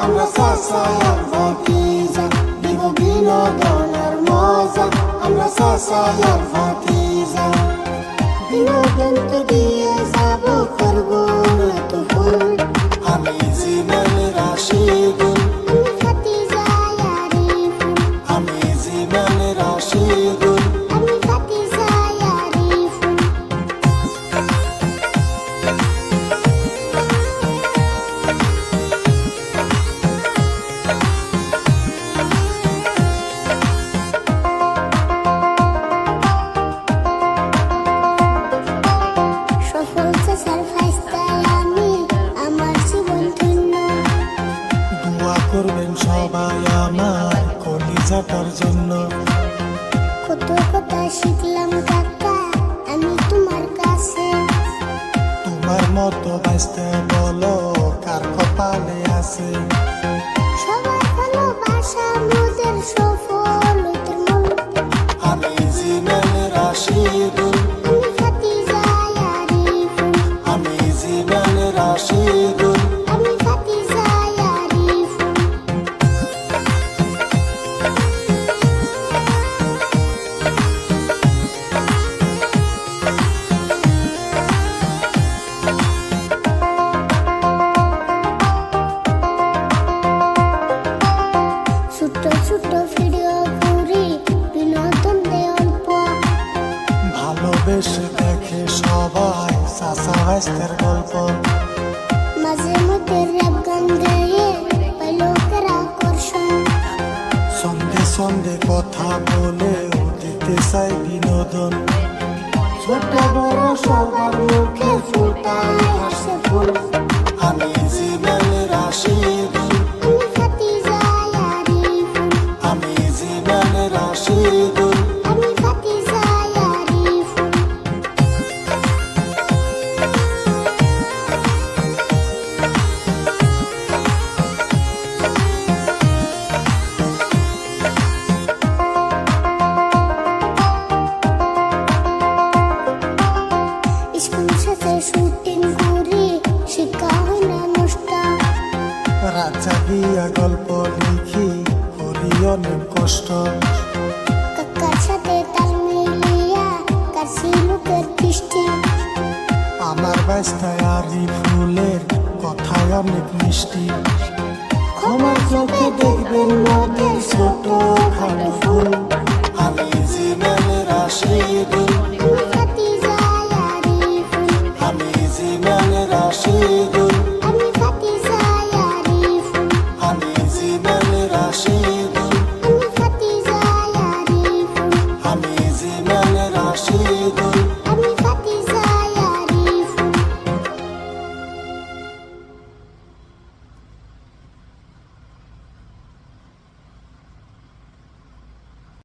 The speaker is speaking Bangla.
আমরা চাচা আর ভাতিজা, দিব বিনোদনের মজা। আমরা চাচা আর ভাতিজা, বিনোদনকে দিয়ে যাব করবো এত ফুল। আমি জীবন রাশিদুল, আমি ভাতিজা আরিফুল, আমি জীবন রাশিদুল। আমি ভাতিজা আরিফুল। সফল চাচার ফাইস্তায় আমি আমার জীবন ধন্য। দোয়া করবেন সবাই আমার কলিজাটার জন্য। কত কথা শিখলাম কাকা আমি তোমার কাছে। তোমার মতো বাঁচতে বলো কার কপালে আছে। সবার ভালোবাসা মোদের সফল হইতে মন। আমি জীবন রাশিদুল, আমি ভাতিজা আরিফুল, আমি জীবন রাশিদুল। আমি ভাতিজা আরিফুল। ছোট ছোট ভিডিও করি বিনোদন দে অল্প। ভালোবেসে দেখে সবাই চাচা ভাইস্তের গল্প। মাঝে মধ্যে র‍্যাপ গান গেয়ে পাই লোকের আকর্ষণ। সঙ্গে সঙ্গে কথা বলে দিতে চাই বিনোদন। ছোট বড় সবার মুখে ফুটায় হাসে ফুল। আমি জীবন রাশিদুল, আমি ভাতিজা আরিফুল, আমি জীবন রাশিদুল। আমি ভাতিজা আরিফুল। স্কুল শেষে শুটিং করি শিক্ষা হয় না নষ্ট। রাজা গিয়া গল্প লিখি করি অনেক কষ্ট। কাকার সাথে তাল মিলিয়া কাছি লোকের দৃষ্টি। আমার বাস্তায় আরিফুলের কথায় অনেক মিষ্টি। ক্ষমার চোখে দেখবেন মোদের ছোট খাটো ফুল। আমি জীবন রাশিদুল,